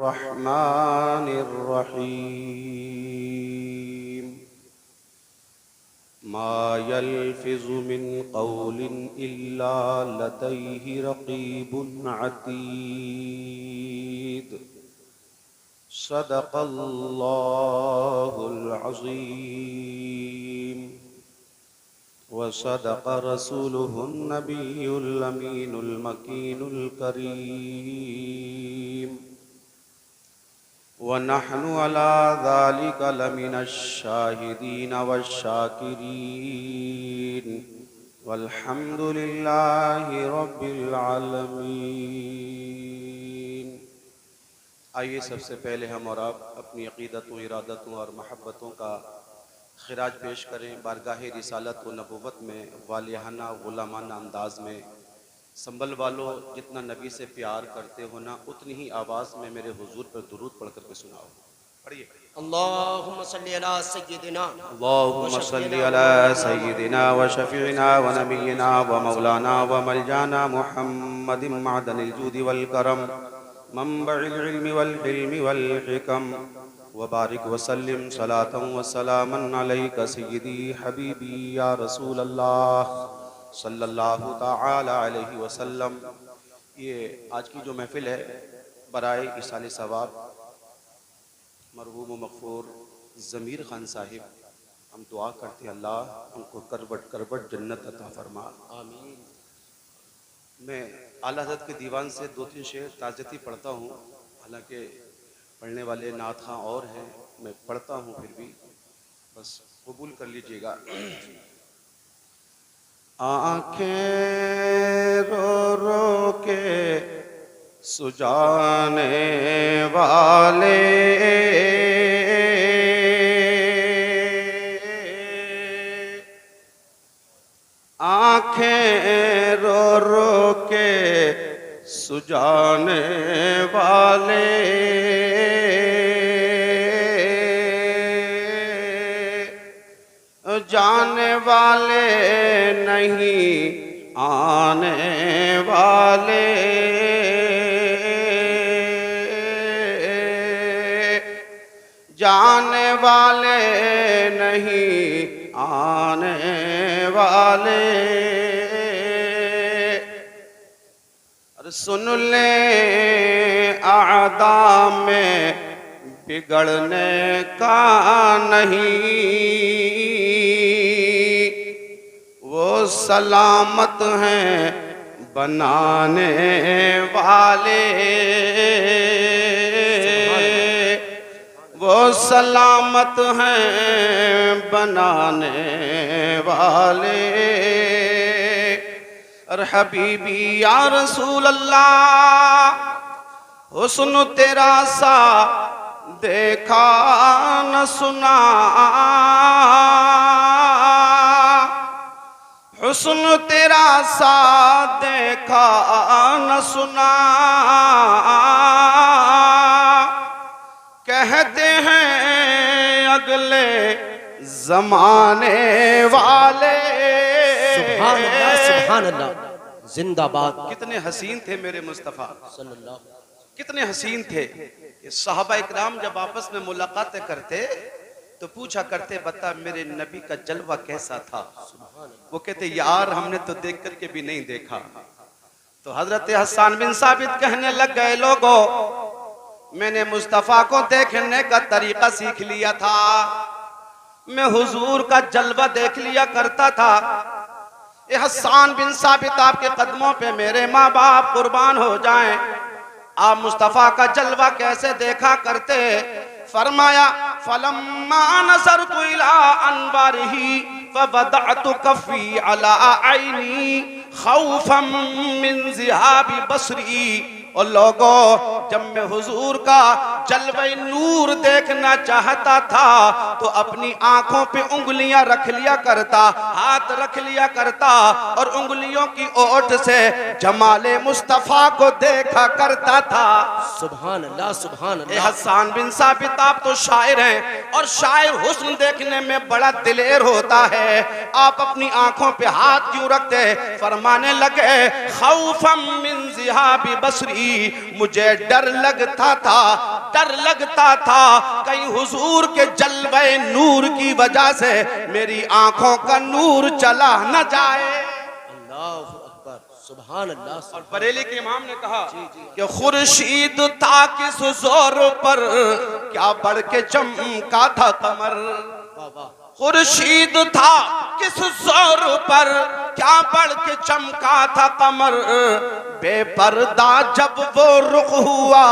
अर्रहमानिर रहीम। मा यल्फिज़ु मिन क़ौलिन इल्ला लदैहि रक़ीबुन अतीद। सदक़ल्लाहुल अज़ीम व सदक़ रसूलुहुन नबियुल अमीनुल मकीनुल करीम व नहनु अला ज़ालिका लमिनश शाहिदीन वश्शाकिरीन वल्हम्दुलिल्लाहि रब्बिल आलमीन। आइए सबसे पहले हम और आप अपनी अक़ीदतों, इरादतों और महब्बतों का खिराज पेश करें बारगाह रिसालत व नबुव्वत में वालिहाना गुलामाना अंदाज में। संभल वालों, जितना नबी से प्यार करते हो ना, उतनी ही आवाज़ में मेरे हुजूर पर दुरूद पढ़ करके सुनाओ। पढ़िए। अल्लाहुम्मा सल्ली अला सय्यिदिना अल्लाहुम्मा सल्ली अला सय्यिदिना व शफ़ीना व नबिय्यिना व मौलाना व मलजाना मुहम्मदिन मअदनिल जूदि वल करम मंबइल इल्मि वल हिल्मि वल हिकम व बारिक व सल्लिम सलातन व सलामन अलैका सय्यिदी हबीबी या रसूल अल्लाह सल्लल्लाहु ताला अलैहि वसल्लम। ये आज की जो महफिल है बराए इसाले सवाब मरहूम व मग़फ़ूर ज़मीर खान साहिब, हम दुआ करते हैं अल्लाह उनको करबट करबट जन्नत अता फरमा, आमीन। मैं आला हज़रत के दीवान से 2-3 शेर ताज़ती पढ़ता हूँ, हालांकि पढ़ने वाले नात खां और हैं, मैं पढ़ता हूँ फिर भी बस कबूल कर लीजिएगा। आँखें रो रो के सुजाने वाले आँखें रो रो के सुजाने वाले जाने वाले नहीं आने वाले, जाने वाले नहीं आने वाले। और सुन ले आदा में बिगड़ने का नहीं, वो सलामत हैं बनाने वाले, वो सलामत हैं बनाने वाले। और हबीबी या रसूल अल्लाह, हुस्न तेरा सा देखा न सुना, हुस्न तेरा सा देखा न सुना। कहते हैं अगले जमाने वाले। सुभान अल्लाह, सुभान अल्लाह, जिंदाबाद। कितने हसीन थे मेरे मुस्तफ़ा सल्लल्लाहु, कितने हसीन थे। ये सहाबा इकराम जब आपस में मुलाकातें करते तो पूछा करते, बता मेरे नबी का जलवा कैसा था। वो कहते यार हमने तो देख करके भी नहीं देखा। तो हजरत हसन बिन साबित कहने लग गए, लोगों मैंने मुस्तफ़ा को देखने का तरीका सीख लिया था, मैं हुजूर का जलवा देख लिया करता था। ये हसन बिन साबित आपके कदमों पे मेरे माँ बाप कुर्बान हो जाएं, आप मुस्तफ़ा का जलवा कैसे देखा करते। फरमाया फलम्मा नज़रतु इला अनवारिही फवदअतु कफ़ी अला ऐनी खौफम मिन ज़िहाबि बसरी। और लोगों, जब मैं हुजूर का जलवे नूर देखना चाहता था तो अपनी आंखों पे उंगलियां रख लिया करता, हाथ रख लिया करता और उंगलियों की ओट से जमाले मुस्तफा को देखा करता था। सुभान अल्लाह, सुभान अल्लाह। हसन बिन साबित आप तो शायर हैं और शायर हुस्न देखने में बड़ा दिलेर होता है। आप अपनी आंखों पे हाथ क्यों रखते? फरमाने लगे खौफम मिन ज़िहाबि बसरी, मुझे डर लगता था कहीं हुजूर के जलवे नूर की वजह से मेरी आंखों का नूर चला न जाए। अल्लाहु अकबर, सुभान अल्लाह। और बरेली के इमाम ने कहा कि खुर्शीद था किस जोर पर, क्या बढ़ के चमका था कमर। वाह वाह। खुर्शीद था किस जोर पर, क्या बढ़ के चमका था कमर। बेपर्दा जब वो रुख हुआ,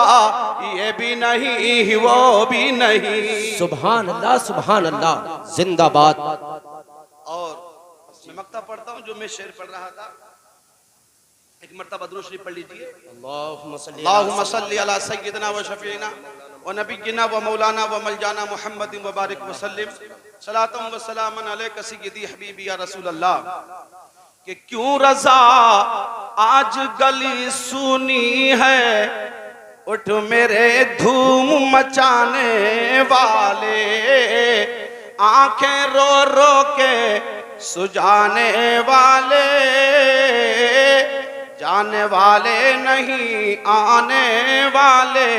ये भी नहीं वो भी नहीं। सुभान अल्लाह, सुभान अल्लाह, जिंदाबाद। और मैं मक्ता पढ़ता हूँ जो मैं शेर पढ़ रहा था, एक मर्तबा दुरूद शरीफ पढ़ लीजिए। अल्लाहुम्मा सल्ली अला सय्यिदिना व शफीना व नबिय्यिना व मौलाना व मलजाना मुहम्मदिन व बारिक व सल्लिम सलातम व सलामन अलैका सय्यिदी हबीबी या रसूल अल्लाह। कि क्यों रज़ा आज गली सुनी है, उठ मेरे धूम मचाने वाले। आंखें रो रो के सुजाने वाले, जाने वाले नहीं आने वाले।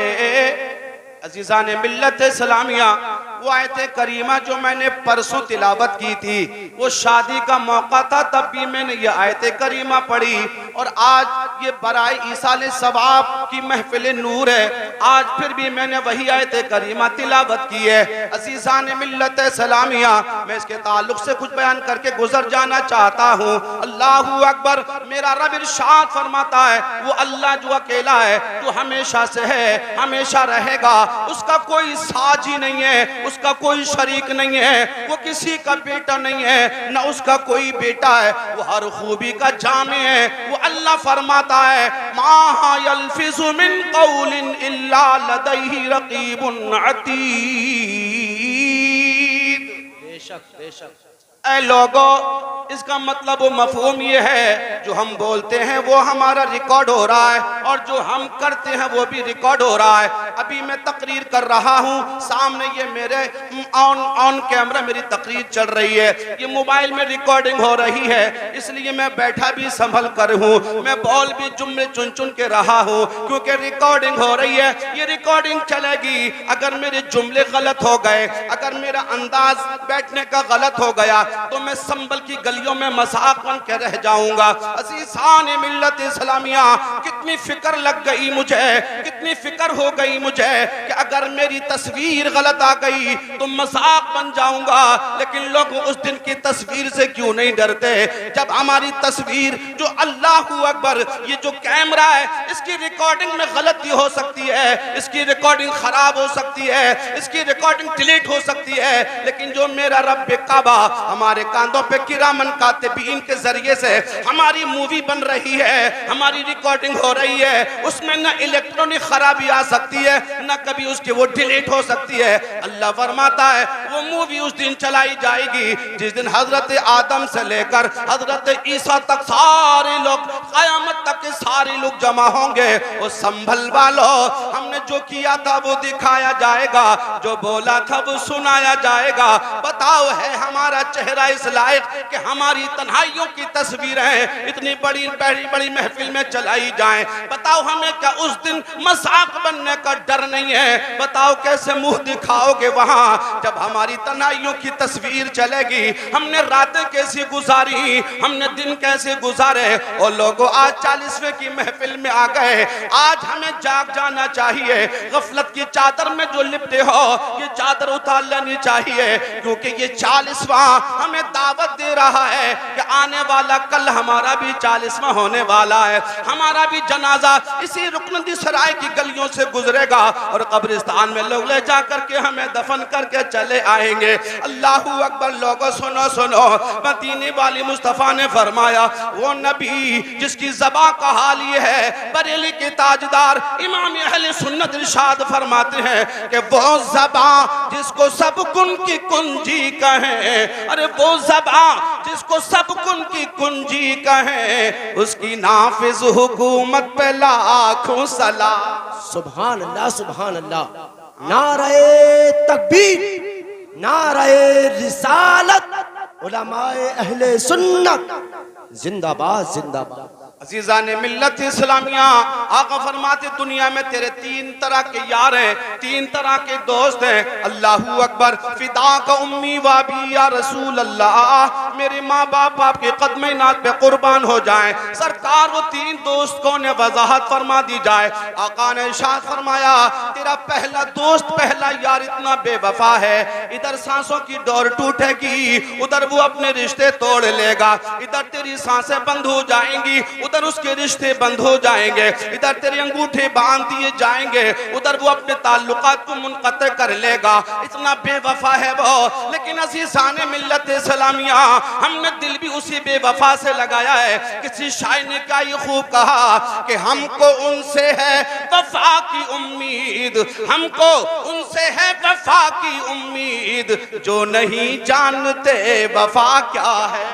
अजीज़ान मिल्लत सलामिया, वो आयत करीमा जो मैंने परसों तिलावत की थी, वो शादी का मौका था, तब भी मैंने ये आयत करीमा पढ़ी। और आज ये बराए ईसाल सवाब की महफिल नूर है, आज फिर भी मैंने वही आयत करीमा तिलावत की है। अजीज़ान मिल्लत सलामिया, मैं इसके ताल्लुक से कुछ बयान करके गुजर जाना चाहता हूँ। अल्लाहू अकबर। मेरा रब इरशाद फरमाता है, वो अल्लाह जो अकेला है, जो हमेशा से है, हमेशा रहेगा, उसका कोई साजी नहीं है, उसका कोई शरीक नहीं है, वो किसी का बेटा नहीं है, न उसका कोई बेटा है, वो हर खूबी का जामे है। वो अल्लाह फरमाता है, मा यल्फिज़ु मिन क़ौलिन इल्ला लदैहि रक़ीबुन अतीद। बेशक बेशक। ऐ लोगो, इसका मतलब वो मफहूम ये है, जो हम बोलते हैं वो हमारा रिकॉर्ड हो रहा है, और जो हम करते हैं वो भी रिकॉर्ड हो रहा है। अभी मैं तकरीर कर रहा हूँ, सामने ये मेरे ऑन कैमरा मेरी तकरीर चल रही है, ये मोबाइल में रिकॉर्डिंग हो रही है, इसलिए मैं बैठा भी संभल कर हूँ, मैं बोल भी जुमले चुन चुन के रहा हूँ, क्योंकि रिकॉर्डिंग हो रही है। ये रिकॉर्डिंग चलेगी, अगर मेरे जुमले गलत हो गए, अगर मेरा अंदाज बैठने का गलत हो गया, तो मैं संभल की गलियों में मजाक बन के रह जाऊंगा। अज़ीज़ान मिल्लत इस्लामिया, कितनी फिक्र लग गई मुझे, कितनी फिक्र हो गई मुझे कि अगर मेरी तस्वीर गलत आ गई तो मजाक बन जाऊंगा। लेकिन लोग उस दिन की तस्वीर से क्यों नहीं डरते, जब हमारी तस्वीर जो अल्लाहू अकबर, ये जो कैमरा है, इसकी रिकॉर्डिंग में गलती हो सकती है, इसकी रिकॉर्डिंग खराब हो सकती है, इसकी रिकॉर्डिंग डिलीट हो सकती है, लेकिन जो मेरा रब काबा हमारे कांधों पे किरामन कातिबीन के जरिए से हमारी मूवी बन रही है, हमारी रिकॉर्डिंग हो रही है, उसमें न इलेक्ट्रॉनिक खराबी आ सकती है, न कभी उसकी वो डिलीट हो सकती है। अल्लाह फरमाता है, वो मूवी उस दिन चलाई जाएगी जिस दिन हजरत आदम से लेकर हजरत ईसा तक सारे लोग, कयामत तक के सारे लोग जमा होंगे। वो संभल वालो, हमने जो किया था वो दिखाया जाएगा, जो बोला था वो सुनाया जाएगा। बताओ, है हमारा चेहरा इस लायक कि हमारी तन्हाइयों की तस्वीरें इतनी बड़ी बड़ी बड़ी महफिल में चलाई जाएं? बताओ, हमें क्या उस दिन मजाक बनने का डर नहीं है? बताओ, कैसे मुंह दिखाओगे वहां जब हमारी तन्हाइयों की तस्वीर चलेगी? हमने रातें कैसी गुजारी, हमने दिन कैसे गुजारे? और लोगों, आज 40वें की महफिल में आ गए, आज हमें जाग जाना चाहिए। गफलत की चादर में जो लिपटे हो, ये चादर उतार लेनी चाहिए, क्योंकि ये 40वां हमें दावत दे रहा है कि आने वाला कल हमारा भी 40वां होने वाला है। हमारा भी जनाजा इसी रुकनदी सराय की गलियों से गुजरेगा और कब्रिस्तान में लोग ले जा करके हमें दफन करके चले आएंगे। अल्लाहू अकबर। लोगों, सुनो सुनो, मदीने वाली मुस्तफा ने फरमाया, वो नबी जिसकी ज़बां का हाल ये है, बरेली के ताजदार इमाम अहले सुन्नत इरशाद फरमाते हैं कि वो ज़बां जिसको सब कुन की कुंजी कहें, अरे वो ज़बां जिसको सब कुन की कुंजी कहें, उसकी नाफिज हुकूमत पे लाखों सलाम। सुभान अल्लाह, सुभान अल्लाह। नारे तकबीर, नारे रिसालत, उलमाए अहले सुन्नत जिंदाबाद जिंदाबाद। अजीजा ने मिल्लत इस्लामिया, आका फरमाते दुनिया में तेरे तीन तरह के यार हैं, तीन तरह के दोस्त हैं। अल्लाहू अकबर, फिदा का उम्मी वाबी या रसूल अल्लाह, मेरे माँ बाप आपके कदमे नाथ पे कुर्बान हो जाएं। सरकार वो तीन दोस्त को ने वजाहत फरमा दी जाए। आका ने इरशाद फरमाया तेरा पहला दोस्त, पहला यार इतना बेवफा है, इधर सांसों की डोर टूटेगी, उधर वो अपने रिश्ते तोड़ लेगा, इधर तेरी सांसें बंद हो जाएंगी, उधर उसके रिश्ते बंद हो जाएंगे, इधर तेरे अंगूठे बांध दिए जाएंगे, उधर वो अपने ताल्लुकात को मुनक़ते कर लेगा। इतना बेवफा है वो। लेकिन अज़ीज़ाने मिल्लत इस्लामिया, हमने दिल भी उसी बेवफा से लगाया है। किसी शायर ने क्या ये खूब कहा कि हमको उनसे है वफा की उम्मीद, हमको उनसे है वफा की उम्मीद, जो नहीं जानते वफा क्या है,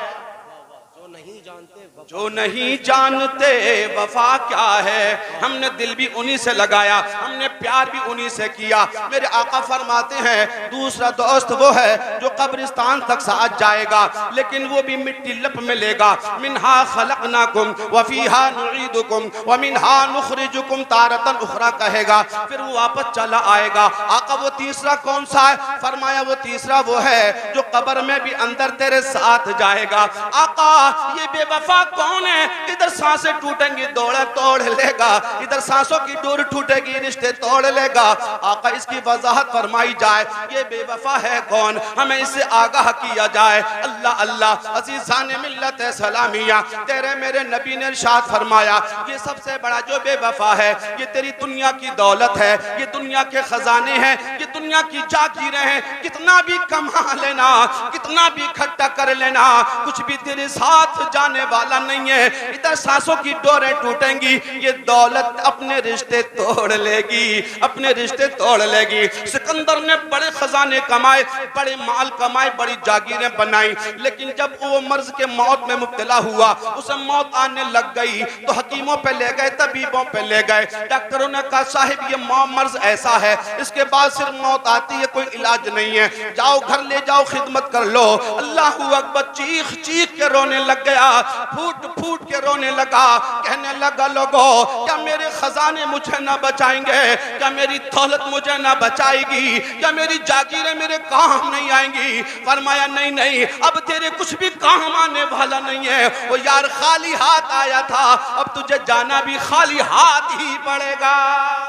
जो नहीं जानते वफा क्या है। हमने दिल भी उन्हीं से लगाया, हमने प्यार भी उन्हीं से किया। मेरे आका फरमाते हैं दूसरा दोस्त वो है जो कब्रिस्तान तक साथ जाएगा, लेकिन वो भी मिट्टी लप में लेगा। मिन्हा खलकनाकुम व फीहा नुईदुकुम व मिन्हा नुखरिजुकुम तारतन उखरा कहेगा, फिर वो वापस चला आएगा। आका वो तीसरा कौन सा है? फरमाया वो तीसरा वो है जो कब्र में भी अंदर तेरे साथ जाएगा। आका ये बेवफा कौन है? इधर सांसें टूटेंगी दौड़े तोड़ लेगा, इधर सांसों की डोर टूटेगी रिश्ते तोड़ लेगा। आका इसकी वजाहत फरमाई जाए, ये बेवफा है कौन, हमें इससे आगाह किया जाए। अल्लाह अल्लाह। अज़ीज़ाने मिल्लत सलामिया, तेरे मेरे नबी ने इरशाद फरमाया ये सबसे बड़ा जो बेवफा है, ये तेरी दुनिया की दौलत है, ये दुनिया के खजाने हैं, ये दुनिया की जागीरें हैं, कितना भी कमा लेना, कितना भी इकट्ठा कर लेना, कुछ भी तेरे साथ जाने वाला नहीं है। इधर सांसों की डोरें टूटेंगी, ये दौलत अपने रिश्ते तोड़ लेगी, अपने रिश्ते तोड़ लेगी। सिकंदर ने बड़े खजाने कमाए, बड़े माल कमाए, बड़ी जागीरें बनाई, लेकिन जब वो मर्ज के मौत में मुब्तला हुआ, उसे मौत आने लग गई, तो हकीमों पे ले गए, तबीबों पे ले गए। डॉक्टरों ने कहा साहिब ये मर्ज ऐसा है, इसके बाद सिर्फ मौत आती है, कोई इलाज नहीं है, जाओ घर ले जाओ, खिदमत कर लो। अल्लाहू अकबर, चीख चीख के रोने लग गया, फूट फूट के रोने लगा, कहने लगा लोगों क्या मेरे खजाने मुझे ना बचाएंगे, क्या मेरी दौलत मुझे ना बचाएगी, क्या मेरी जागीरें मेरे काम नहीं आएंगी? फरमाया नहीं नहीं, अब तेरे कुछ भी काम आने वाला नहीं है। वो यार खाली हाथ आया था, अब तुझे जाना भी खाली हाथ ही पड़ेगा।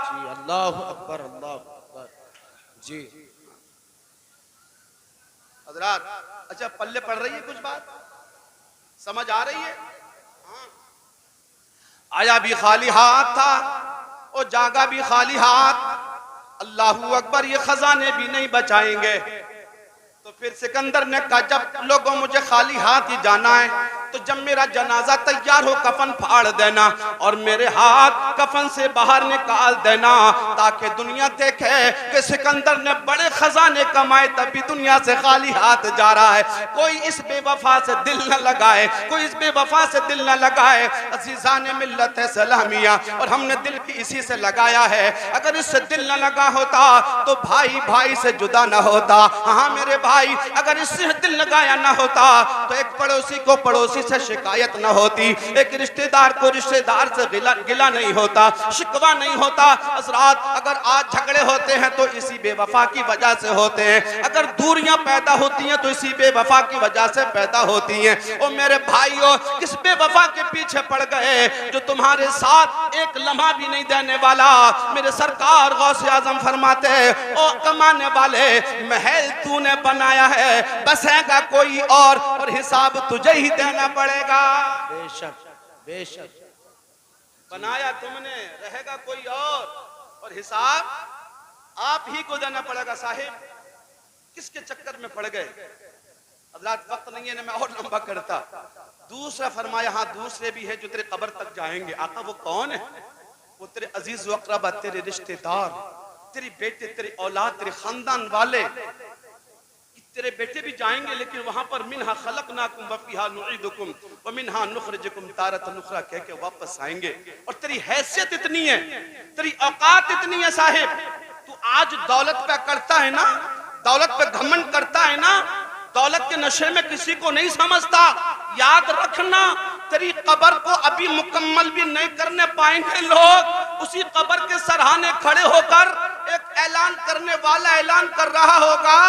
जी अल्लाह अकबर, अल्लाह अकबर। जी हज़रात, अच्छा पल्ले पड़ रही है कुछ बात, समझ आ रही है? आया भी खाली हाथ था और जागा भी खाली हाथ। अल्लाहू अकबर, ये खजाने भी नहीं बचाएंगे। तो फिर सिकंदर ने कहा जब लोगों मुझे खाली हाथ ही जाना है, तो जब मेरा जनाजा तैयार हो कफन फाड़ देना और मेरे हाथ कफन से बाहर निकाल देना, ताकि दुनिया देखे कि सिकंदर ने बड़े खजाने कमाए तब भी दुनिया से खाली हाथ जा रहा है। कोई इस बेवफा से दिल न लगाए, कोई इस बेवफा से दिल न लगाए। अज़ीज़ाने मिल्लत है सलामिया, और हमने दिल भी इसी से लगाया है। अगर इससे दिल न लगा होता तो भाई भाई से जुदा न होता। हाँ मेरे भाई, अगर इससे दिल लगाया ना होता तो एक पड़ोसी को पड़ोसी से शिकायत ना होती, एक रिश्तेदार को रिश्तेदार से गिला नहीं होता, शिकवा नहीं होता। हज़रात, अगर आज झगड़े होते हैं तो इसी बेवफा की वजह से होते हैं, अगर दूरियां पैदा होती हैं तो इसी बेवफा की वजह से पैदा होती हैं। ओ मेरे भाइयों, किस बेवफा के पीछे पड़ गए जो तुम्हारे साथ एक लम्हा भी नहीं देने वाला? मेरे सरकार गौसे आजम फरमाते हैं ओ कमाने वाले, महल तूने बनाया है, बसेगा कोई और हिसाब तुझे ही देना पड़ेगा। बेशक बेशक, बनाया तुमने, रहेगा कोई और हिसाब आप ही को देना पड़ेगा। साहिब, किसके चक्कर में पड़ गए? हज़रात, वक्त नहीं है ना मैं और लंबा करता। दूसरा फरमाया हाँ दूसरे भी है जो तेरे कब्र तक जाएंगे। आका वो कौन है? वो तेरे अजीज व अक़रबा, तेरे रिश्तेदार, तेरी बेटे, तेरी औलाद, तेरे खानदान वाले। तेरे बेटे भी जाएंगे, लेकिन वहां पर मिन्हा खलकनाकुम व फीहा नुईदुकुम व मिन्हा नुखरिजुकुम तारतन उखरा कह के वापस आएंगे। और तेरी हैसियत इतनी है, तेरी औकात इतनी है साहिब, तू आज दौलत पे करता है ना, दौलत पे घमंड करता है ना, दौलत के नशे में किसी को नहीं समझता। याद रखना, तेरी कब्र को अभी मुकम्मल भी नहीं करने पाएंगे लोग, उसी कब्र के सरहाने खड़े होकर एक ऐलान करने वाला ऐलान कर रहा होगा,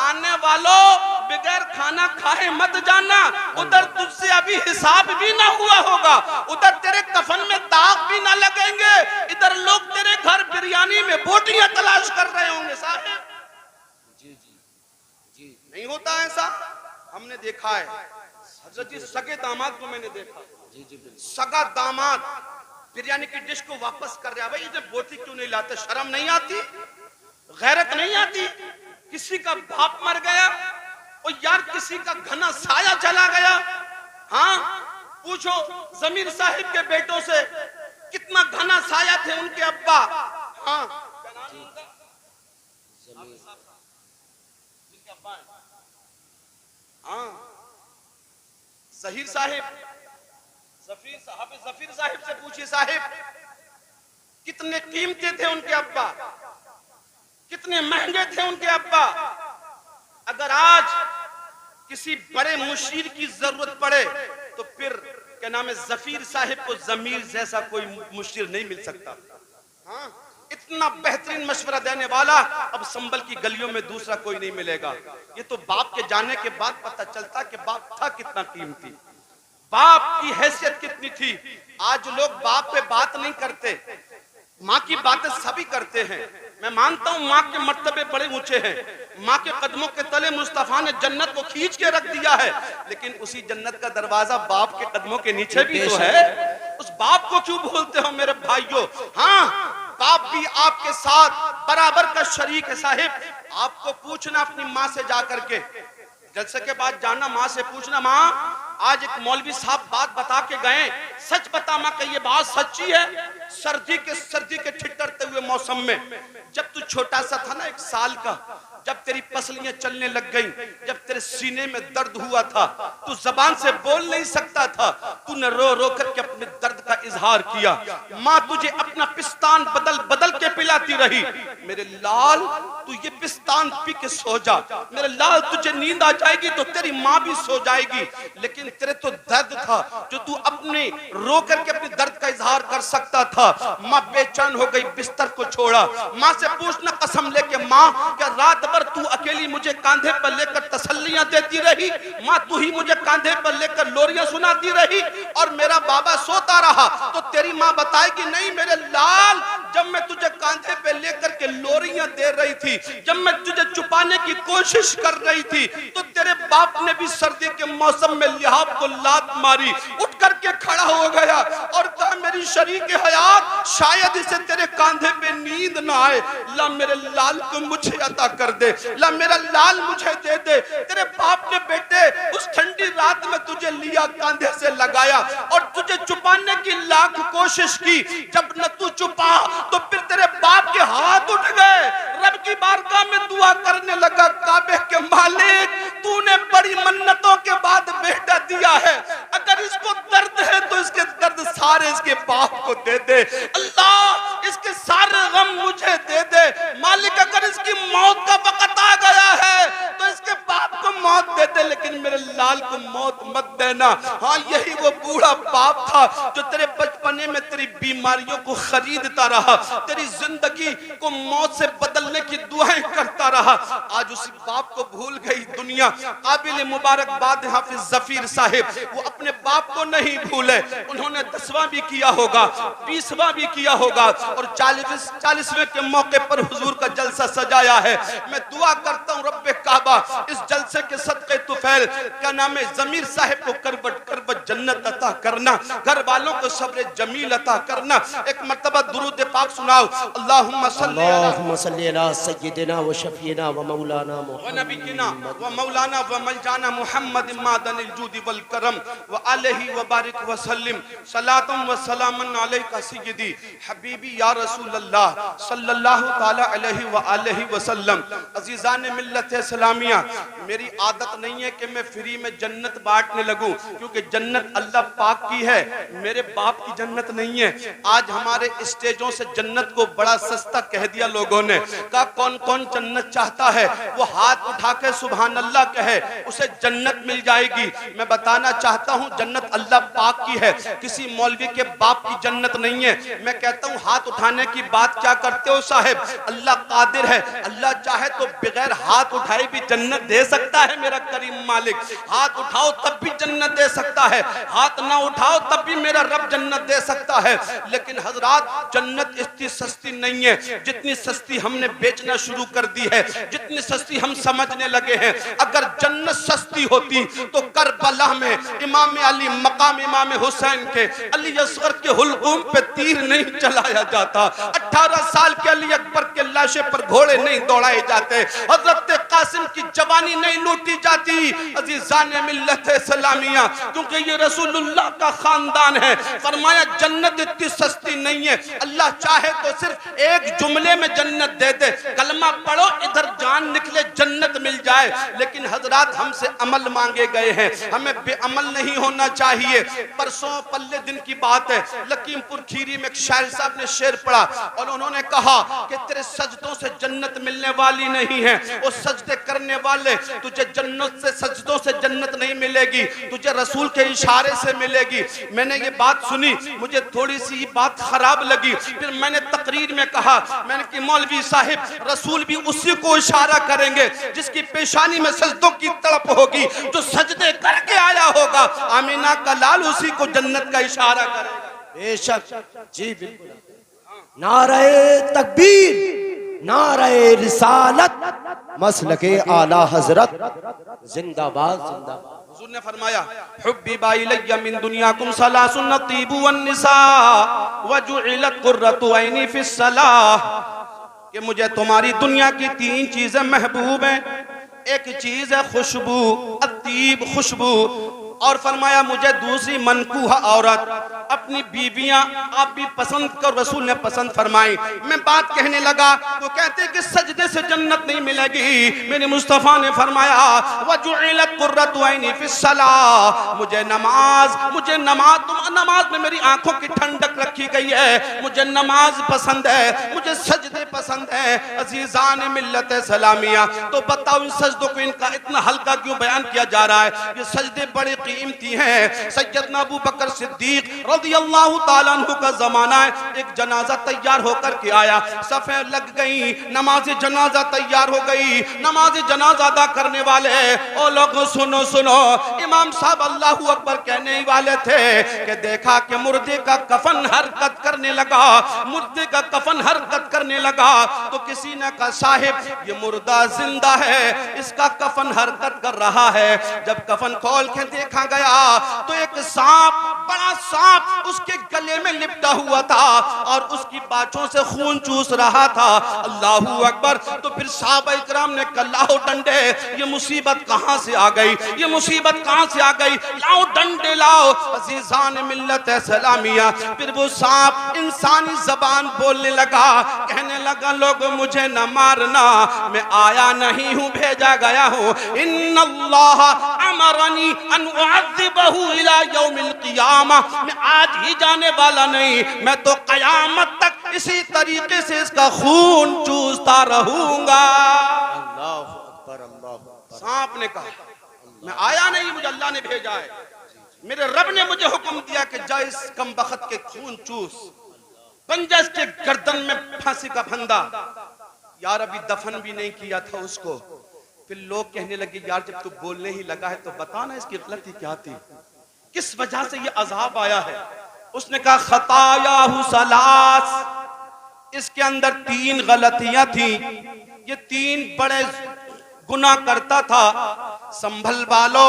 आने वालों बगैर खाना खाए मत जाना, उधर तुझसे अभी हिसाब भी ना हुआ होगा, उधर तेरे कफन में दाग भी ना लगेंगे, इधर लोग तेरे घर बिरयानी में बोटियां तलाश कर रहे होंगे। साहब जी जी जी, नहीं होता ऐसा, हमने देखा है। हजरत जी सगे दामाद को मैंने देखा, जी जी बिल्कुल। सगा दामाद बिरयानी की डिश को वापस कर रहा है, भाई इधर बोटी क्यों नहीं लाते, शर्म नहीं आती, गैरत नहीं आती? किसी का बाप मर गया और यार किसी का घना साया चला गया। हाँ पूछो जमीर साहिब के बेटों से, कितना घना साया थे उनके अब्बा। हाँ हाँ जहीर साहिब, जफीर साहिब से पूछिए साहिब कितने कीमती थे उनके अब्बा, कितने महंगे थे उनके अब्बा। अगर आज किसी बड़े मुशीर की जरूरत पड़े तो फिर क्या नाम है, जफीर साहिब को जमीर जैसा कोई मुशीर नहीं मिल सकता। हाँ इतना बेहतरीन मशवरा देने वाला अब संभल की गलियों में दूसरा कोई नहीं मिलेगा। ये तो बाप के जाने के बाद पता चलता कि बाप था कितना कीमती, बाप की हैसियत कितनी थी। आज लोग बाप पे बात नहीं करते, माँ की बातें सभी करते हैं। मैं मानता हूँ माँ के मर्तबे बड़े ऊंचे हैं, माँ के कदमों के तले मुस्तफा ने जन्नत को खींच के रख दिया है, लेकिन उसी जन्नत का दरवाजा बाप के कदमों के नीचे भी तो है। उस बाप को क्यों भूलते हो मेरे भाइयों? हाँ बाप भी आपके साथ बराबर का शरीक है। साहिब आपको पूछना अपनी माँ से जाकर के, जलसे के बाद जाना माँ से पूछना, माँ आज एक मौलवी साहब बात बता के गए, सच बता माँ कि ये बात सच्ची है? सर्दी के ठिठुरते हुए मौसम में जब तू छोटा सा था ना, 1 साल का, जब तेरी पसलियां चलने लग गईं, जब तेरे सीने में दर्द हुआ था, तू जबान से बोल नहीं सकता था, तूने रो रो करके अपने दर्द का इजहार किया। माँ तुझे अपना पिस्तान बदल बदल के पिलाती रही, मेरे लाल तू ये पिस्तान पी के सो जा, मेरे लाल तुझे नींद आ जाएगी तो तेरी माँ भी सो जाएगी। लेकिन तेरे तो दर्द था जो तू अपने रो करके अपने दर्द का इजहार कर सकता था। माँ बेचैन हो गई, बिस्तर को छोड़ा। माँ से पूछना कसम लेके, माँ क्या रात भर तू अकेली मुझे कांधे पर लेकर तसल्लियां देती रही? माँ तू ही मुझे कांधे पर लेकर लोरियां सुनाती रही और मेरा बाबा सोता रहा? तो तेरी माँ बताएगी नहीं मेरे लाल, जब मैं तुझे कांधे पे लेकर के लोरियां दे रही थी, जब मैं तुझे छुपाने की कोशिश कर रही थी, तो तेरे बाप ने भी सर्दी के मौसम में लिहाब को लात मारी, उठ करके खड़ा हो गया और कहा मेरी शरीक हयात शायद इसे तेरे कांधे पे नींद ना आए, ला मेरे लाल को मुझे अता कर दे, ला मेरा लाल मुझे दे दे। तेरे बाप ने बेटे उस ठंडी रात में तुझे लिया, कांधे से लगाया और तुझे छुपाने की लाख कोशिश की, जब न तू छुपा तो फिर तेरे बाप के हाथ उठ गए, रब की बारगाह में दुआ करने लगा, काबे के मालिक तूने बड़ी मन्नतों के बाद बेटा दिया है, अगर इसको दर्द है तो इसके दर्द सारे इसके बाप को दे दे, अल्लाह इसके सारे गम मुझे दे दे, मालिक अगर इसकी मौत का वक्त आ गया है तो इसके बाप को मौत दे दे, लेकिन मेरे लाल को मौत मत देना। हाँ यही वो बूढ़ा बाप था जो तेरे बचपने में तेरी बीमारियों को खरीदता रहा, तेरी जिंदगी को मौत से बदलने की दुआएं करता रहा। आज उसी बाप को भूल गई दुनिया। काबिल मुबारकबाद हाफिज जफीर साहिब, वो अपने बाप को नहीं भूले, उन्होंने 10वां भी किया होगा, 20वां भी किया होगा और 40वें के मौके पर हुजूर का जलसा सजाया है। मैं दुआ करता हूँ रब्बे काबा इस जलसे के सदके तुफैल का नाम है जमीर साहिब को करबट करबट जन्नत अता करना, घर वालों को सब्र जमील अता करना। एक मर्तबा दुरूद पाक सुनाओ, अल्लाहुम्मा सल्ली अला सय्यिदिना व शफीना व मौलाना व नबीना व मौलाना व मलजाना मुहम्मद मादनिल जूद वल करम व अलैहि व बारिक व सल्लिम सलातम व सलामन अलैका सय्यदी हबीबी या रसूल अल्लाह सल्लल्लाहु तआला अलैहि व आलिहि व सल्लम। अजीजान मिल्लत इस्लामिया, मेरी आदत नहीं है कि मैं फ्री में जन्नत बांटने लगूं, क्योंकि जन्नत अल्लाह पाक की है, मेरे बाप की जन्नत जन्नत नहीं है। आज हमारे स्टेजों से जन्नत को बड़ा सस्ता कह दिया लोगों ने। कहा कौन कौन जन्नत चाहता है वो हाथ उठा के सुभान अल्लाह कहे, उसे जन्नत मिल जाएगी। मैं बताना चाहता हूँ जन्नत अल्लाह पाक की है, किसी मौलवी के बाप की जन्नत नहीं है। मैं कहता हूँ हाथ उठाने की बात क्या करते हो साहब, अल्लाह कादिर है, अल्लाह चाहे तो बगैर हाथ उठाए भी जन्नत दे सकता है। मेरा करीम मालिक, हाथ उठाओ तब भी जन्नत दे सकता है, हाथ ना उठाओ तब भी मेरा रब जन्नत दे सकता है। लेकिन हजरात जन्नत इतनी सस्ती नहीं है जितनी सस्ती हमने बेचना शुरू कर दी है, जितनी सस्ती हम समझने लगे हैं। अगर जन्नत सस्ती होती तो करबला में इमाम अली मकाम इमाम हुसैन के अली असगर के हुलकूम पे तीर नहीं चलाया जाता, 18 साल के अली अकबर के लाशे पर घोड़े नहीं दौड़ाए जाते, हजरत कासिम की जवानी नहीं लूटी जाती। अजीजान मिल्लत सलामिया, क्योंकि ये रसूलुल्लाह का खानदान है। फरमाया जन्नत इतनी सस्ती नहीं है, अल्लाह चाहे तो सिर्फ एक जुमले में जन्नत दे दे, कलमा पढ़ो इधर जान निकले जन्नत मिल जाए। लेकिन हजरात हमसे अमल मांगे गए हैं, हमें बेअमल नहीं होना चाहिए। परसों पल्ले दिन की बात है, लखीमपुर खीरी में एक शायर साहब ने शेर पढ़ा और उन्होंने कहा कि तेरे सजदों से जन्नत मिलने वाली नहीं है, वो सजदे करने वाले, तुझे जन्नत से सजदों से जन्नत नहीं मिलेगी, तुझे रसूल के इशारे से मिलेगी। मैंने ये बात सुनी, मुझे थोड़ी सी बात खराब लगी, फिर मैंने तकरीर में कहा, मैंने कि मौलवी साहिब रसूल भी उसी को इशारा करेंगे जिसकी पेशानी में सजदों की तड़प होगी, जो सजदे करके आया होगा। आमीना का लाल उसी को जन्नत का इशारा करेगा। बेशक जी बिल्कुल। नारे तकबीर, नारे रिसालत, मसलके आला हजरत जिंदाबाद जिंदाबाद। हुजूर ने फरमाया हुब्बिबा इलैया मिन दुनियाकुम सलासुन तीबु वन निसा व जुइलत कुर्रतु ऐनी फिस सलाह, कि मुझे तुम्हारी दुनिया की 3 चीजें महबूब हैं। एक चीज है खुशबू, अतीब खुशबू, और फरमाया मुझे दूसरी मनकूहा औरत, अपनी बीवियां आप भी पसंद कर, रसूल ने पसंद फरमाई। मैं बात कहने लगा तो कहते कि सजदे से जन्नत नहीं मिलेगी। मेरे मुस्तफा ने फरमाया वजुइलत कुर्रतु ऐनी फिस सलाह, मुझे नमाज नमाज में मेरी आंखों की ठंडक रखी गई है, मुझे नमाज पसंद है, मुझे सजदे पसंद है। अजीजान मिल्लत सलामिया, तो बताओ इन सजदों को इनका इतना हल्का क्यों बयान किया जा रहा है? ये सजदे बड़े कीमती हैं। सैयदना अबू बकर सिद्दीक रज़ियल्लाहु ताला अन्हु का जमाना है, एक जनाजा तैयार होकर के आया, सफ़े लग गई, नमाज जनाजा तैयार हो गई, नमाज जनाजा अदा करने वाले ओ लोग सुनो सुनो, इमाम साहब अल्लाहु अकबर कहने ही वाले थे कि देखा कि मुर्दे का कफन हरकत करने लगा, मुर्दे का कफन हरकत करने लगा, तो किसी ने कहा साहिब ये मुर्दा जिंदा है, इसका कफन हरकत कर रहा है। जब कफन खोल के देखा गया तो एक सांप, बड़ा सांप उसके गले में लिपटा हुआ था और उसकी बाछों से खून चूस रहा था। अल्लाहू अकबर। तो फिर साहबा इकराम ने कहा लाओ डंडे, ये मुसीबत कहां से आ गई, ये मुसीबत कहां से आ गई, लाओ डंडे लाओ। अजीजान मिल्लत सलामिया, फिर वो सांप इंसानी जबान बोलने लगा, कहने लगा लोग मुझे न मारना, मैं आया नहीं हूं, भेजा गया हूं। इन्नल्लाह अमरनी अन उअज़्ज़िबहु इला यौमिल क़ियामा, मैं आज ही जाने वाला नहीं, मैं तो क़यामत तक इसी तरीके से इसका खून चूसता रहूंगा। अल्लाहु अकबर, अल्लाहु अकबर। सांप ने कहा मैं आया नहीं, मुझे अल्लाह ने भेजा है, मेरे रब ने मुझे हुक्म दिया कि जा इस कमबख्त के खून चूस। पंजा के गर्दन में फांसी का फंदा, यार अभी दफन भी नहीं किया था उसको। फिर लोग कहने लगे यार जब तू बोलने ही लगा है तो बता ना इसकी गलती क्या थी, किस वजह से ये अजाब आया है। उसने कहा खतायाहु सलास, इसके अंदर 3 गलतियां थी, ये 3 बड़े गुनाह करता था। संभल वालो,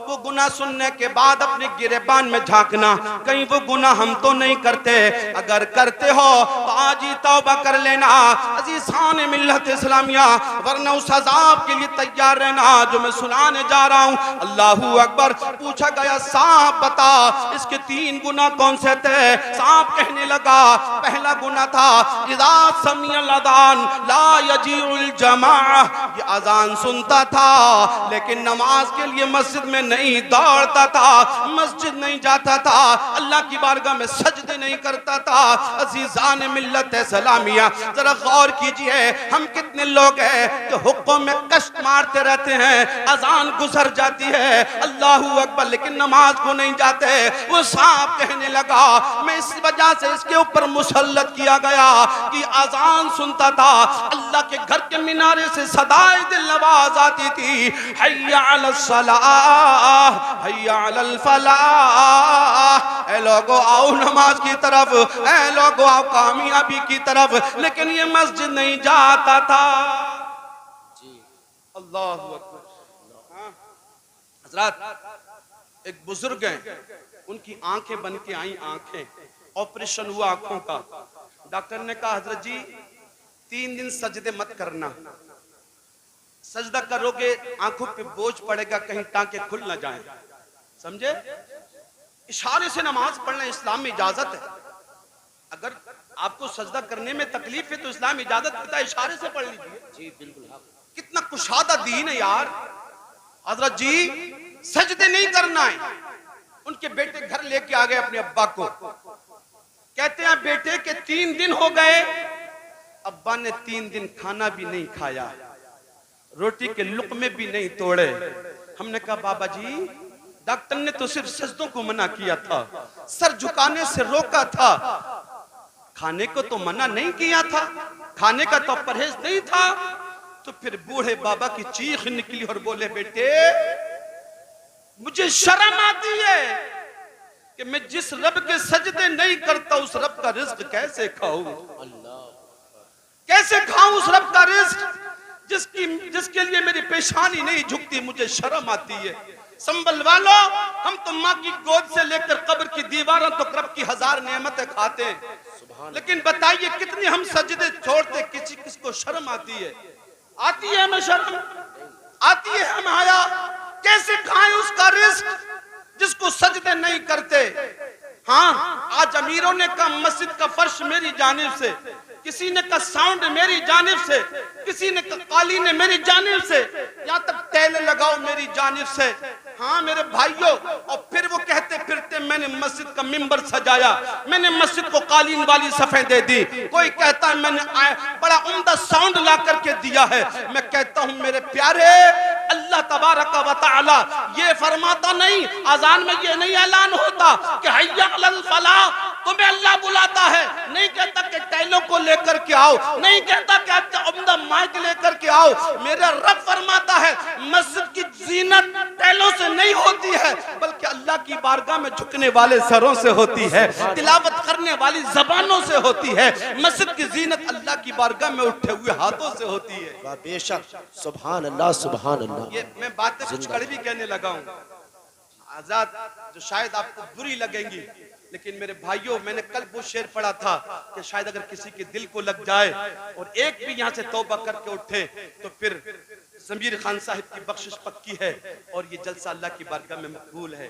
वो गुनाह सुनने के बाद अपने गिरेबान में झांकना, कहीं वो गुनाह हम तो नहीं करते, अगर करते हो तो आज ही तौबा कर लेना। अजीज़ान मिल्लत इस्लामिया, वरना उस अज़ाब के लिए तैयार रहना जो मैं सुनाने जा रहा हूँ। अल्लाहू अकबर। पूछा गया सांप बता इसके 3 गुनाह कौन से थे? सांप कहने लगा पहला गुनाह था इज़ा समिअल अज़ान ला यजीउल जमाअह, ये अज़ान सुनता था लेकिन नमाज के लिए मस्जिद में नहीं दौड़ता था, मस्जिद नहीं जाता था, अल्लाह की बारगाह में सजदे नहीं करता था। अजीजान मिल्लत सलामिया, जरा गौर कीजिए, हम कितने लोग हैं जो हुक्कों में कष्ट मारते रहते हैं, अजान गुजर जाती है, अल्लाहू अकबर, लेकिन नमाज को नहीं जाते। वो सांप कहने लगा, मैं इस वजह से इसके ऊपर मुसल्लत किया गया कि अजान सुनता था, अल्लाह के घर के मीनारे से सदाए दिल नवाज आती थी, हय्या अलस सलाह हय्या अलल फलाह, ऐ लोगो आओ नमाज की तरफ, ऐ लोगो आओ कामयाबी की तरफ। लेकिन ये मस्जिद नहीं जाता था। अल्लाहु अकबर। हजरत, एक बुजुर्ग हैं, उनकी आंखें बन के आई, आंखें, ऑपरेशन हुआ आंखों का। डॉक्टर ने कहा हजरत जी 3 दिन सजदे मत करना, सजदा करोगे आंखों पे बोझ पड़ेगा, कहीं टांके खुल ना जाए। समझे? इशारे से नमाज पढ़ना इस्लाम में इजाजत है। अगर आपको सजदा करने में तकलीफ है तो इस्लाम इजाजत देता है, इशारे से पढ़ लीजिए। जी बिल्कुल। कितना कुशादा दीन है यार। हजरत जी सजदे नहीं करना है। उनके बेटे घर लेके आ गए अपने अब्बा को, कहते हैं बेटे के 3 दिन हो गए, अब्बा ने 3 दिन खाना भी नहीं खाया, रोटी के लुक़मे भी नहीं तोड़े। हमने कहा बाबा जी, डॉक्टर ने तो सिर्फ सजदों को मना किया था, सर झुकाने से रोका था, खाने को तो मना नहीं किया था, खाने का तो परहेज नहीं था। तो फिर बूढ़े बाबा की चीख निकली और बोले बेटे मुझे शर्म आती है कि मैं जिस रब के सजदे नहीं करता उस रब का रिज्क कैसे खाऊं, कैसे खाऊं उस रब का रिज्क जिसके लिए मेरी पेशानी नहीं झुकती, मुझे शर्म आती है। संभल वालों, हम तो माँ की गोद से लेकर कब्र की दीवारों तक रब की 1000 नेमतें खाते हैं, लेकिन बताइए कितनी हम सजदे छोड़ते, किसको शर्म आती है? आती है हमें शर्म, आती है हमें हया। कैसे खाएं उसका रिज्क जिसको सजदे नहीं करते? हाँ, आज अमीरों ने कहा मस्जिद का फर्श मेरी जानिब से, किसी ने कहा साउंड मेरी जानिब से, किसी ने कहा कालीन मेरी जानिब से, यहाँ तक टैले लगाओ मेरी जानिब से। हाँ मेरे भाइयों, और फिर वो कहते फिरते मैंने मस्जिद का मिंबर सजाया, मैंने मस्जिद को कालीन वाली सफेद दे दी। कोई कहता है मैंने बड़ा उम्दा साउंड ला करके दिया है। मैं कहता हूँ मेरे प्यारे, अल्लाह तबारक व तआला ये फरमाता नहीं, अजान में ये नहीं ऐलान होता कि हय्या अलल फलाह, तुम्हें अल्लाह बुलाता है, नहीं कहता कि टैलों को लेकर के आओ, नहीं कहता कि अच्छा उम्दा माइक लेकर के आओ। मेरा रब फरमाता है मस्जिद की जीनत टैलों से नहीं होती है, बल्कि अल्लाह की बारगाह में झुकने वाले सरों से होती है, तिलावत करने वाली जबानों से होती है। मस्जिद की जीनत अल्लाह की बारगाह में उठे हुए हाथों से होती है। बेशक, सुभान अल्लाह, सुभान अल्लाह। ये मैं बातें कुछ कड़वी कहने लगा हूँ आजाद, जो शायद आपको बुरी लगेंगी, लेकिन मेरे भाइयों मैंने कल वो शेर पढ़ा था कि शायद अगर किसी के दिल को लग जाए और एक भी यहाँ से तौबा करके उठे तो फिर ज़मीर खान साहिब की बख्शिश पक्की है और ये जलसा अल्लाह की बारगाह में मकबूल है।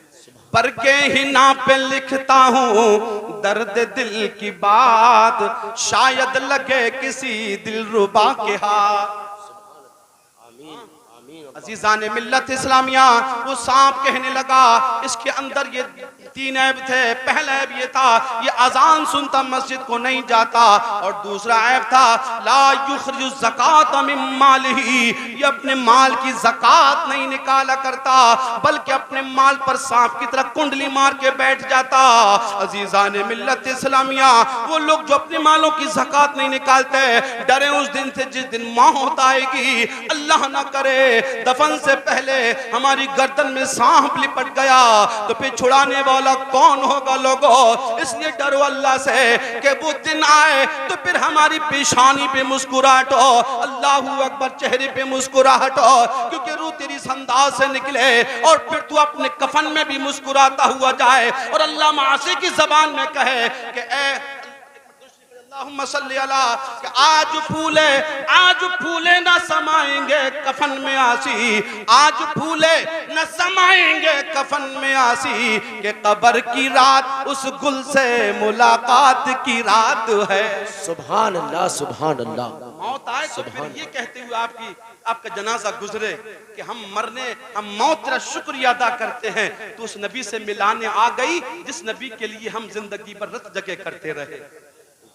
बरके हिना पे लिखता हूँ दर्द दिल की बात, शायद लगे किसी दिलरुबा के हाथ। अजीजान मिल्लत इस्लामिया, वो सांप कहने लगा इसके अंदर ये 3 ऐब थे। पहला ऐब ये था ये अजान सुनता मस्जिद को नहीं जाता, और दूसरा ऐब था ला युखरिजु ज़कात मिन मालिही, ये अपने माल की ज़कात नहीं निकाला करता, बल्कि अपने माल पर सांप की तरह कुंडली मार के बैठ जाता। अजीजान मिल्लत इस्लामिया, वो लोग जो अपने मालों की ज़कात नहीं निकालते, डरे उस दिन से जिस दिन मौत आएगी, अल्लाह ना करे दफन से पहले हमारी गर्दन में सांप लिपट गया तो फिर छुड़ाने वाला कौन होगा लोगों? इसलिए डरो अल्लाह से कि वो दिन आए तो फिर हमारी पेशानी पे मुस्कुराहट हो, अल्लाहू अकबर, चेहरे पे मुस्कुराहट हो, क्योंकि रूह तेरी संदास से निकले और फिर तू अपने कफन में भी मुस्कुराता हुआ जाए और अल्लाह मासी की जबान में कहे कि अल्लाहुम्मा सल्ली अला, कि आज फूले न समाएंगे कफन में आसी, आज फूले न समाएंगे कफन में आसी, कि कब्र की रात उस गुल से मुलाकात की रात है। सुभान अल्लाह, सुभान अल्लाह। मौत आए तो फिर ये कहते हुए आपका जनाजा गुजरे कि हम मौत का शुक्रिया अदा करते हैं, तो उस नबी से मिलाने आ गई जिस नबी के लिए हम जिंदगी भर रत जगह करते रहे,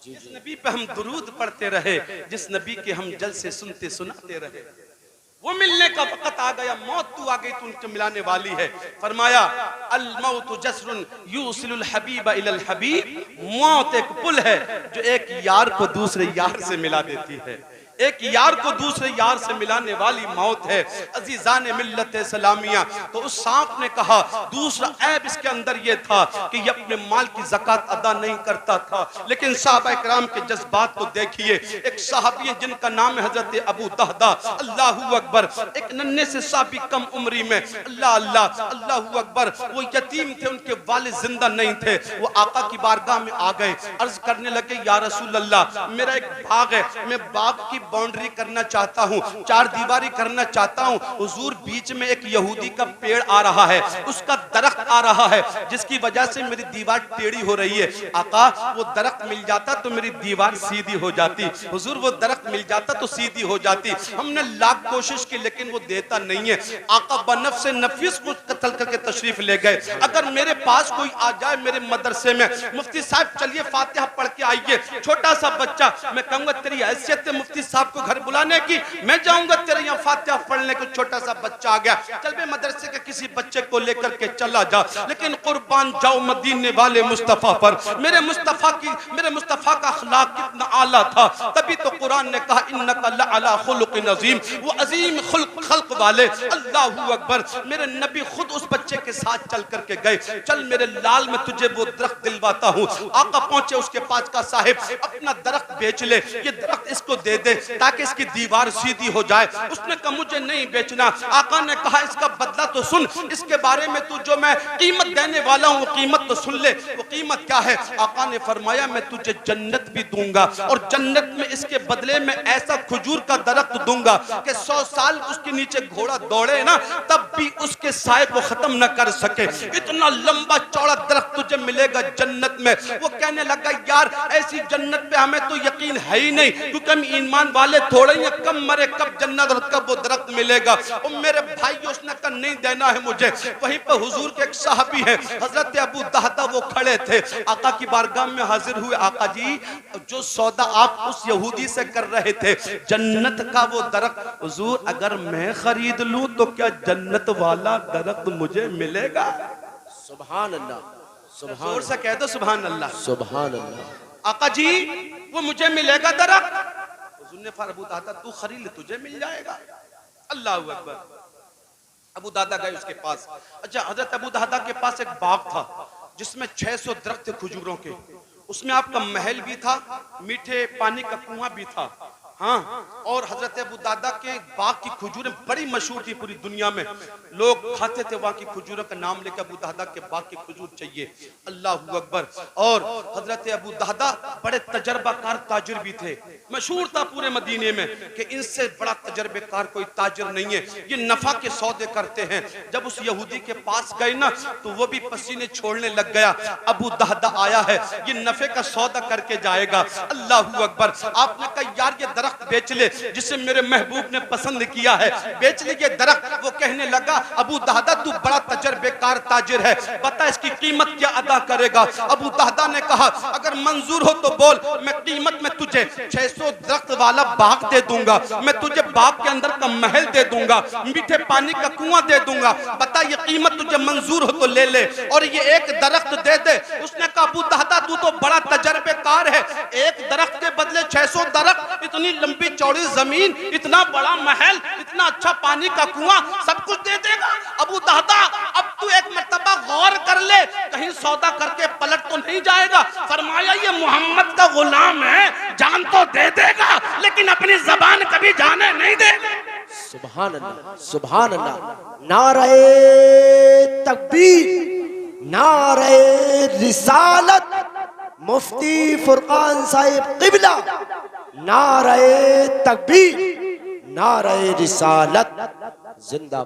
जिस नबी पे हम दुरूद पढ़ते रहे, जिस नबी के हम जल से सुनते सुनाते रहे, वो मिलने का वक्त आ गया, मौत तू आ गई तो उनसे मिलाने वाली है। फरमाया अल मौत जस्रुन यूसिलुल हबीब इलल हबीब, मौत एक पुल है जो एक यार को दूसरे यार से मिला देती है, एक यार को दूसरे यार से मिलाने वाली मौत है। अजीजान मिल्लत सलामिया, तो उस सांप ने कहा दूसरा ऐब इसके अंदर ये था कि ये अपने माल की ज़कात अदा नहीं करता था, लेकिन सहाबा किराम के जज्बात को देखिए। एक सहाबी है जिनका नाम है हजरत अबू दहदा, अल्लाहू अकबर, एक नन्हे से साहबी कम उम्री में, अल्लाह अल्लाह अल्लाहू अकबर, वो यतीम थे, उनके वालिद जिंदा नहीं थे। वो आका की बारगाह में आ गए, अर्ज करने लगे या रसूल अल्लाह, मेरा एक बाग है, मैं बाग की बाउंड्री करना चाहता हूँ, चार दीवारी करना चाहता हूँ, हुजूर बीच में एक यहूदी का पेड़ आ रहा है, उसका दरख्त आ रहा है, जिसकी वजह से मेरी दीवार टेढ़ी हो रही है। आका वो दरख्त मिल जाता तो मेरी दीवार सीधी हो जाती, हुजूर वो दरख्त मिल जाता तो सीधी हो जाती। हमने लाख कोशिश की लेकिन वो देता नहीं है। आका बनफ से नफीस को कत्ल करके तशरीफ ले गए। अगर मेरे पास कोई आ जाए मेरे मदरसे में, मुफ्ती साहब चलिए फातिहा पढ़ के आइए, छोटा सा बच्चा, मैं कहूंगा तेरी हैसियत है मुफ्ती साहब को घर बुलाने की, मैं जाऊंगा तेरे यहाँ फातिहा पढ़ने को। छोटा सा बच्चा आ गया, चल बे मदरसे के किसी बच्चे को लेकर के चला जा, लेकिन कुर्बान जाओ मदीने वाले मुस्तफा पर। मेरे मुस्तफा का अखलाक कितना आला था, तभी तो कुरान ने कहा इन्नका लअला खुलुकिन अज़ीम, वो अजीम खल्क वाले। अल्लाहू अकबर, मेरे नबी खुद उस बच्चे के साथ चल करके गए, चल मेरे लाल में तुझे वो दरख्त दिलवाता हूँ। आका पहुंचे उसके पास का, साहिब अपना दरख्त बेच ले, ये दरख्त इसको दे दे ताकि इसकी दीवार सीधी हो जाए। उसने कहा मुझे नहीं बेचना। आका ने कहा इसका बदला तो सुन, इसके बारे में तू जो मैं कीमत देने वाला हूँ वो कीमत तो सुन ले। वो कीमत क्या है? आका ने फरमाया मैं तुझे जन्नत भी दूंगा और जन्नत में इसके बदले में ऐसा खजूर का दरख्त दूंगा कि 100 साल उसके नीचे घोड़ा दौड़े ना तब भी उसके साए को खत्म न कर सके, इतना लंबा चौड़ा दरख्त तुझे मिलेगा जन्नत में। वो कहने लगा यार ऐसी जन्नत पे हमें तो यकीन है ही नहीं, क्योंकि हम ईमान वाले थोड़े ही, कब मरे कब जन्नत और कब वो दरख्त मिलेगा। और मेरे भाई उसने कहा नहीं देना है मुझे। वहीं पर हुजूर के एक साहबी है हजरत अबू दहदा, वो खड़े थे, आका की बारगाह में हाजिर हुए। आका जी जो सौदा आप उस यहूदी से कर रहे थे जन्नत का वो दरख्त, हुजूर अगर मैं खरीद लूं तो क्या जन्नत वाला दरख्त मुझे मिलेगा? सुभान अल्लाह, जोर से कह दो सुभान अल्लाह, सुभान अल्लाह। आका जी वो मुझे मिलेगा दरख्त? हुजूर ने फरमाया अबू दादा तू खरीद ले तुझे मिल जाएगा। अल्लाह अकबर। अबू दादा गए उसके पास। अच्छा हजरत अबू दादा के पास एक बाग था जिसमें 600 दरख्त थे खजूरों के, उसमें आपका महल भी था, मीठे पानी का कुआं भी था। हाँ, और हजरत अबू दादा के बाग की खजूरें बड़ी मशहूर थी पूरी दुनिया में, लोग खाते थे वहां की खजूरों का नाम लेकर अबू दादा के बाग की खजूर चाहिए। अल्लाह अकबर। और हजरत अबू दादा बड़े तजर्बाकार ताजिर भी थे, मशहूर था पूरे मदीने में कि इनसे बड़ा तजर्बेकार कोई ताजिर नहीं है, ये नफा के सौदे करते हैं। जब उस यहूदी के पास गए ना तो वो भी पसीने छोड़ने लग गया। अबू दादा आया है, ये नफे का सौदा करके जाएगा। अल्लाह अकबर। आपने कहा यार ये दरख्त बेच ले जिसे मेरे महबूब ने पसंद किया है, बेच ले ये दरख्त। वो कहने लगा अबू दादा तू बड़ा तजर्बेकार ताजिर है, बता इसकी कीमत क्या अदा करेगा? अबू दादा ने कहा अगर मंजूर हो तो बोल, मैं कीमत में तुझे 600 दरख्त वाला बाग दे दूंगा, मैं तुझे बाग के अंदर का महल दे दूंगा, मीठे पानी का कुआं दे दूंगा, बता ये कीमत तुझे मंजूर हो तो ले ले और ये एक दरख्त दे दे। उसने कहा अबू दादा तू तो बड़ा तजर्बेकार है, एक दरख्त के बदले 600 दरख्त, इतनी लंबी चौड़ी जमीन, इतना बड़ा महल, इतना अच्छा पानी का कुआं, सब कुछ दे देगा? अबू दादा अब तू एक मर्तबा गौर कर ले, कहीं सौदा करके पलट तो नहीं जाएगा। फरमाया ये मोहम्मद का गुलाम है, जान तो दे देगा लेकिन अपनी जबान कभी जाने नहीं देगा। सुभान अल्लाह, सुभान अल्लाह। नारे तकबीर, नारे रिसालत, मुफ्ती फुरकान साहिब क़िबला, नारे तकबीर, नारे रिसालत, जिंदा।